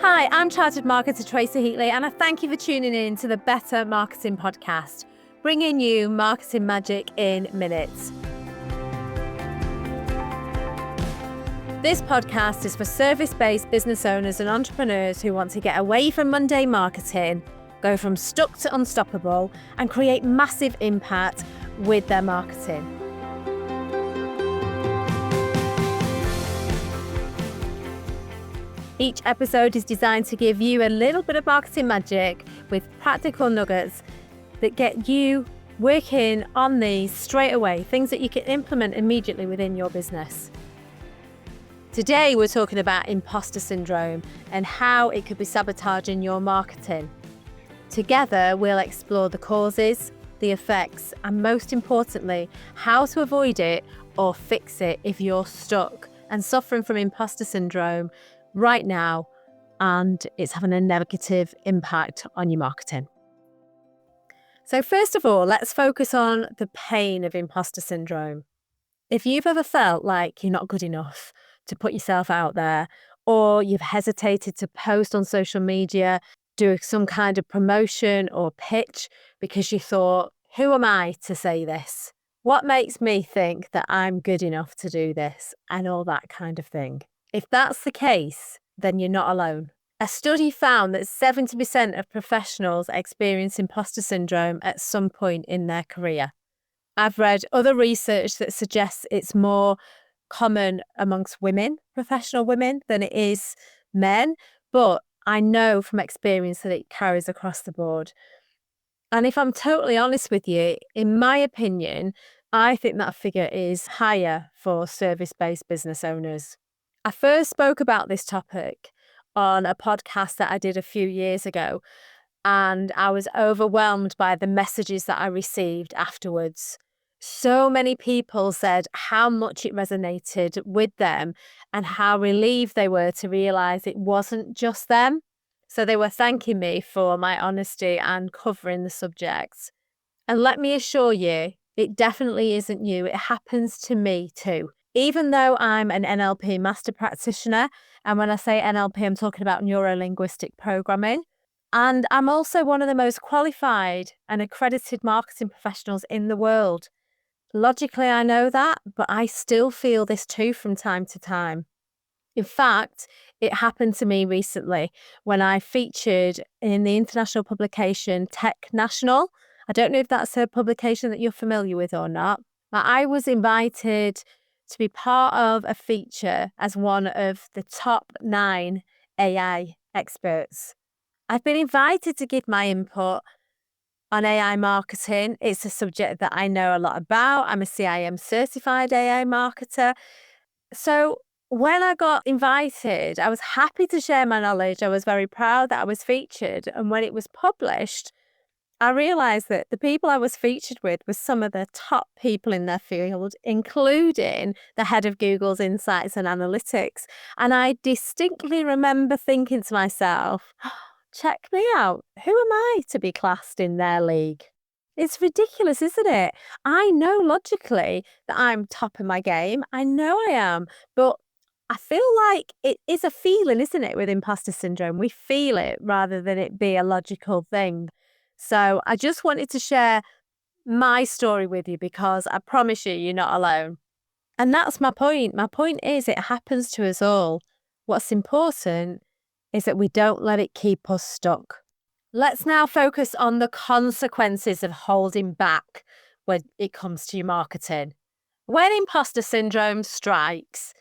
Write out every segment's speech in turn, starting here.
Hi, I'm Chartered Marketer Tracy Heatley, and I thank you for tuning in to the Better Marketing Podcast, bringing you marketing magic in minutes. This podcast is for service-based business owners and entrepreneurs who want to get away from mundane marketing, go from stuck to unstoppable, and create massive impact with their marketing. Each episode is designed to give you a little bit of marketing magic with practical nuggets that get you working on these straight away, things that you can implement immediately within your business. Today, we're talking about imposter syndrome and how it could be sabotaging your marketing. Together, we'll explore the causes, the effects, and most importantly, how to avoid it or fix it if you're stuck and suffering from imposter syndrome right now, and it's having a negative impact on your marketing. So first of all, let's focus on the pain of imposter syndrome. If you've ever felt like you're not good enough to put yourself out there, or you've hesitated to post on social media, do some kind of promotion or pitch because you thought, who am I to say this? What makes me think that I'm good enough to do this? And all that kind of thing. If that's the case, then you're not alone. A study found that 70% of professionals experience imposter syndrome at some point in their career. I've read other research that suggests it's more common amongst women, professional women, than it is men, but I know from experience that it carries across the board. And if I'm totally honest with you, in my opinion, I think that figure is higher for service-based business owners. I first spoke about this topic on a podcast that I did a few years ago, and I was overwhelmed by the messages that I received afterwards. So many people said how much it resonated with them and how relieved they were to realise it wasn't just them. So they were thanking me for my honesty and covering the subject. And let me assure you, it definitely isn't you. It happens to me too. Even though I'm an NLP master practitioner, and when I say NLP, I'm talking about neuro-linguistic programming, and I'm also one of the most qualified and accredited marketing professionals in the world. Logically, I know that, but I still feel this too from time to time. In fact, it happened to me recently when I featured in the international publication Tech National. I don't know if that's a publication that you're familiar with or not, but I was invited to be part of a feature as one of the top 9 AI experts. I've been invited to give my input on AI marketing. It's a subject that I know a lot about. I'm a CIM certified AI marketer. So when I got invited, I was happy to share my knowledge. I was very proud that I was featured. And when it was published, I realised that the people I was featured with were some of the top people in their field, including the head of Google's Insights and Analytics. And I distinctly remember thinking to myself, check me out. Who am I to be classed in their league? It's ridiculous, isn't it? I know logically that I'm top of my game. I know I am. But I feel like it is a feeling, isn't it, with imposter syndrome? We feel it rather than it be a logical thing. So I just wanted to share my story with you because I promise you, you're not alone. And that's my point. My point is it happens to us all. What's important is that we don't let it keep us stuck. Let's now focus on the consequences of holding back when it comes to your marketing. When imposter syndrome strikes,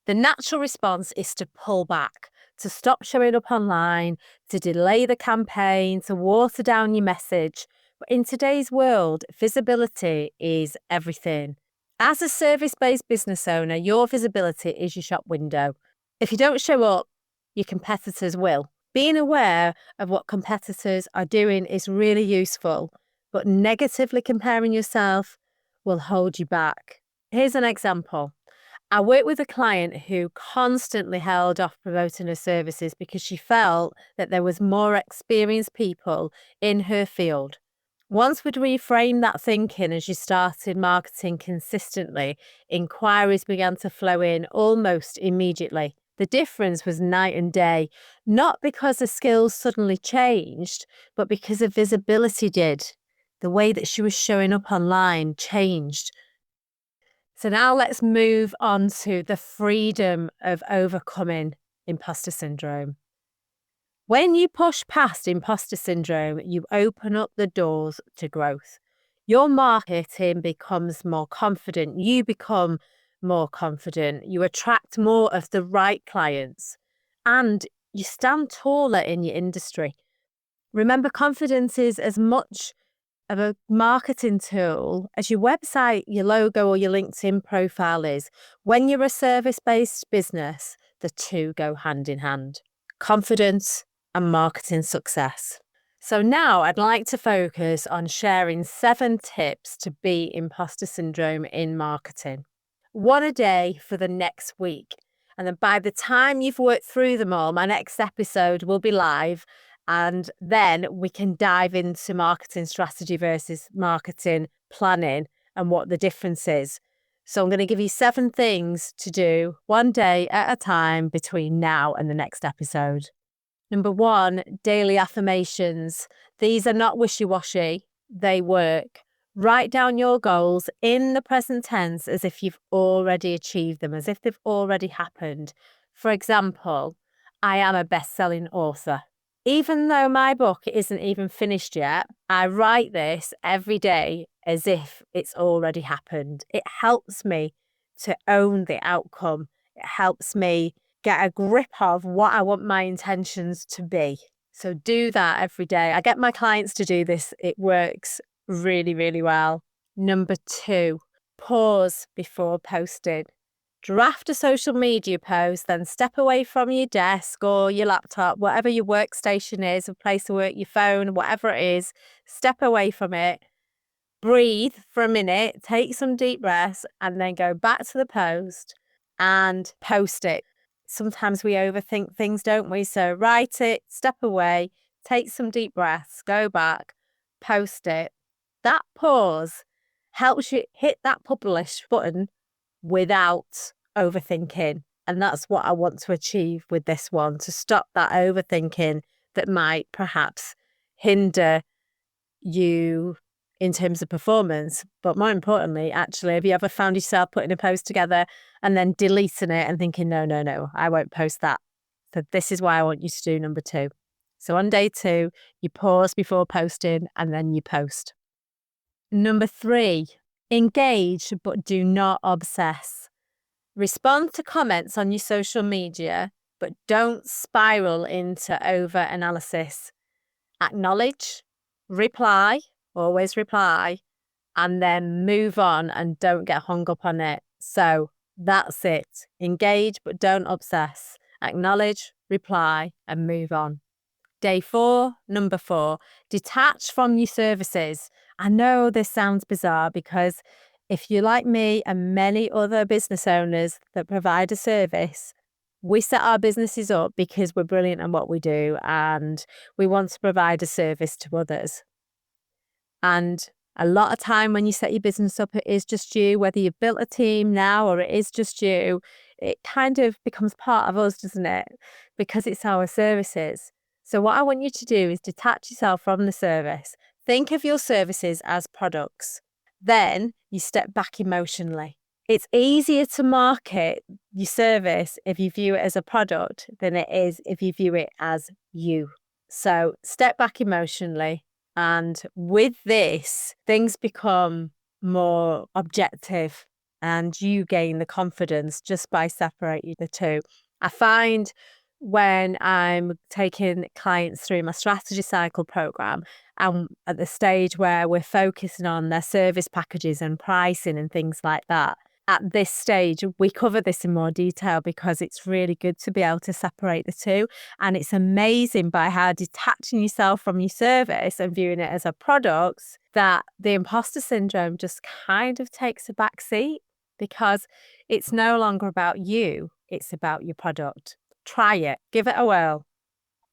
the natural response is to pull back, to stop showing up online, to delay the campaign, to water down your message. But in today's world, visibility is everything. As a service-based business owner, your visibility is your shop window. If you don't show up, your competitors will. Being aware of what competitors are doing is really useful, but negatively comparing yourself will hold you back. Here's an example. I worked with a client who constantly held off promoting her services because she felt that there was more experienced people in her field. Once we'd reframed that thinking and she started marketing consistently, inquiries began to flow in almost immediately. The difference was night and day, not because the skills suddenly changed, but because the visibility did. The way that she was showing up online changed. So now let's move on to the freedom of overcoming imposter syndrome. When you push past imposter syndrome, you open up the doors to growth. Your marketing becomes more confident. You become more confident. You attract more of the right clients and you stand taller in your industry. Remember, confidence is as much of a marketing tool as your website, your logo, or your LinkedIn profile is. When you're a service-based business, the two go hand in hand. Confidence and marketing success. So now I'd like to focus on sharing 7 tips to beat imposter syndrome in marketing. 1 a day for the next week. And then by the time you've worked through them all, my next episode will be live. And then we can dive into marketing strategy versus marketing planning and what the difference is. So I'm going to give you 7 things to do 1 day at a time between now and the next episode. Number 1, daily affirmations. These are not wishy-washy, they work. Write down your goals in the present tense as if you've already achieved them, as if they've already happened. For example, I am a best-selling author. Even though my book isn't even finished yet, I write this every day as if it's already happened. It helps me to own the outcome. It helps me get a grip of what I want my intentions to be. So do that every day. I get my clients to do this. It works really, really well. Number 2, pause before posting. Draft a social media post, then step away from your desk or your laptop, whatever your workstation is, a place to work, your phone, whatever it is, step away from it, breathe for a minute, take some deep breaths, and then go back to the post and post it. Sometimes we overthink things, don't we? So write it, step away, take some deep breaths, go back, post it. That pause helps you hit that publish button without overthinking. And that's what I want to achieve with this one, to stop that overthinking that might perhaps hinder you in terms of performance. But more importantly, actually, have you ever found yourself putting a post together and then deleting it and thinking, no, I won't post that. So this is why I want you to do number 2. So on day 2, you pause before posting and then you post. Number 3, engage, but do not obsess. Respond to comments on your social media, but don't spiral into over-analysis. Acknowledge, reply, always reply, and then move on and don't get hung up on it. So that's it. Engage, but don't obsess. Acknowledge, reply, and move on. Day 4, number 4, detach from your services. I know this sounds bizarre because if you're like me and many other business owners that provide a service, we set our businesses up because we're brilliant at what we do and we want to provide a service to others. And a lot of time when you set your business up, it is just you, whether you've built a team now or it is just you, it kind of becomes part of us, doesn't it? Because it's our services. So what I want you to do is detach yourself from the service. Think of your services as products. Then you step back emotionally. It's easier to market your service if you view it as a product than it is if you view it as you. So step back emotionally. And with this, things become more objective and you gain the confidence just by separating the two. I find when I'm taking clients through my strategy cycle program and at the stage where we're focusing on their service packages and pricing and things like that, at this stage, we cover this in more detail because it's really good to be able to separate the two. And it's amazing by how detaching yourself from your service and viewing it as a product that the imposter syndrome just kind of takes a back seat because it's no longer about you, it's about your product. Try it, give it a whirl.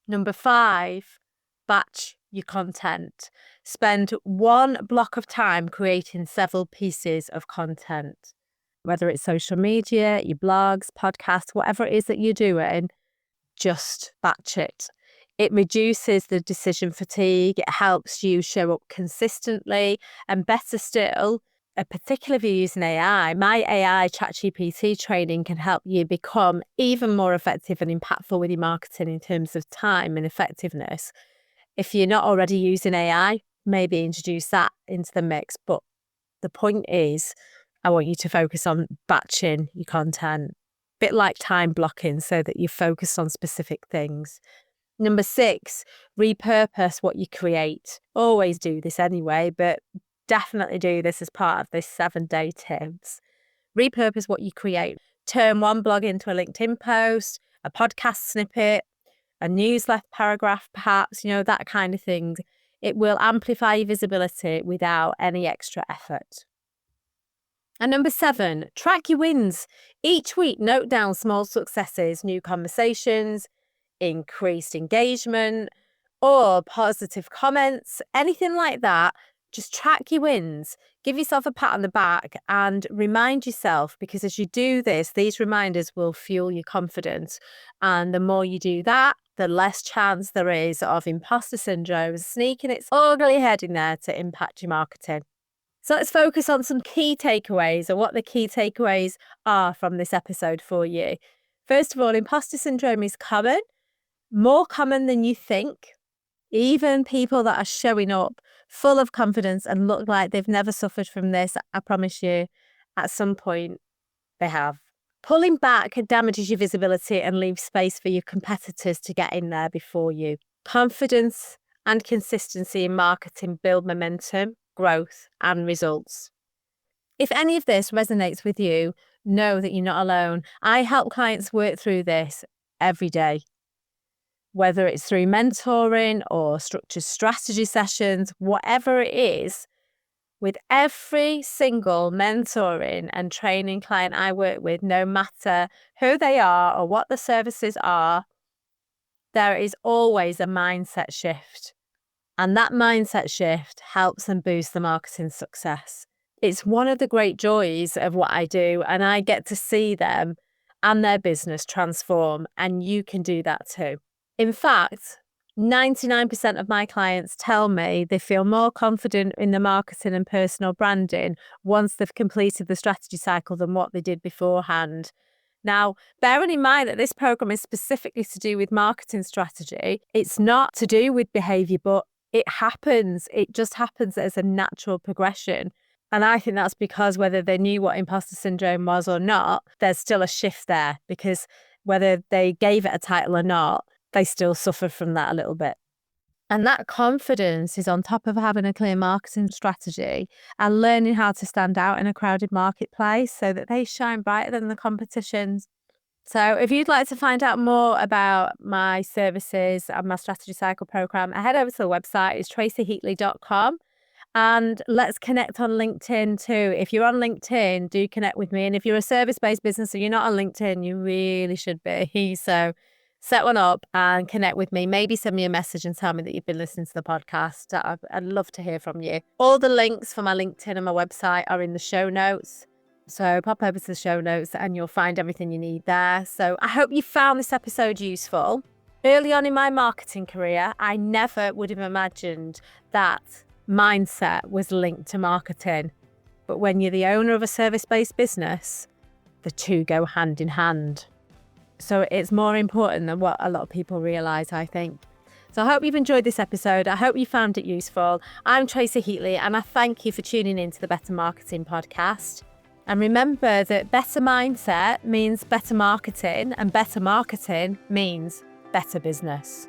Number 5, batch your content. Spend one block of time creating several pieces of content. whether it's social media, your blogs, podcasts, whatever it is that you're doing, just batch it. It reduces the decision fatigue. It helps you show up consistently, and better still, particularly if you're using AI, my AI ChatGPT training can help you become even more effective and impactful with your marketing in terms of time and effectiveness. If you're not already using AI, maybe introduce that into the mix. But the point is, I want you to focus on batching your content, a bit like time blocking, so that you're focused on specific things. Number 6, repurpose what you create. Always do this anyway, but definitely do this as part of this 7-day tips. Repurpose what you create. Turn one blog into a LinkedIn post, a podcast snippet, a newsletter paragraph, perhaps, that kind of thing. It will amplify your visibility without any extra effort. And number 7, track your wins. Each week, note down small successes, new conversations, increased engagement, or positive comments, anything like that. Just track your wins. Give yourself a pat on the back and remind yourself, because as you do this, these reminders will fuel your confidence. And the more you do that, the less chance there is of imposter syndrome sneaking its ugly head in there to impact your marketing. So let's focus on some key takeaways, or what the key takeaways are from this episode for you. First of all, imposter syndrome is common, more common than you think. Even people that are showing up full of confidence and look like they've never suffered from this, I promise you, at some point they have. Pulling back damages your visibility and leaves space for your competitors to get in there before you. Confidence and consistency in marketing build momentum, growth, and results. If any of this resonates with you, know that you're not alone. I help clients work through this every day. Whether it's through mentoring or structured strategy sessions, whatever it is, with every single mentoring and training client I work with, no matter who they are or what the services are, there is always a mindset shift. And that mindset shift helps them boost the marketing success. It's one of the great joys of what I do, and I get to see them and their business transform, and you can do that too. In fact, 99% of my clients tell me they feel more confident in the marketing and personal branding once they've completed the strategy cycle than what they did beforehand. Now, bearing in mind that this program is specifically to do with marketing strategy, it's not to do with behavior, but it happens. It just happens as a natural progression. And I think that's because whether they knew what imposter syndrome was or not, there's still a shift there, because whether they gave it a title or not, they still suffer from that a little bit. And that confidence is on top of having a clear marketing strategy and learning how to stand out in a crowded marketplace so that they shine brighter than the competitions. So if you'd like to find out more about my services and my strategy cycle program, head over to the website. It's tracyheatley.com. And let's connect on LinkedIn too. If you're on LinkedIn, do connect with me. And if you're a service-based business or you're not on LinkedIn, you really should be. So set one up and connect with me. Maybe send me a message and tell me that you've been listening to the podcast. I'd love to hear from you. All the links for my LinkedIn and my website are in the show notes. So pop over to the show notes and you'll find everything you need there. So I hope you found this episode useful. Early on in my marketing career, I never would have imagined that mindset was linked to marketing. But when you're the owner of a service-based business, the two go hand in hand. So it's more important than what a lot of people realise, I think. So I hope you've enjoyed this episode. I hope you found it useful. I'm Tracy Heatley, and I thank you for tuning in to the Better Marketing Podcast. And remember that better mindset means better marketing, and better marketing means better business.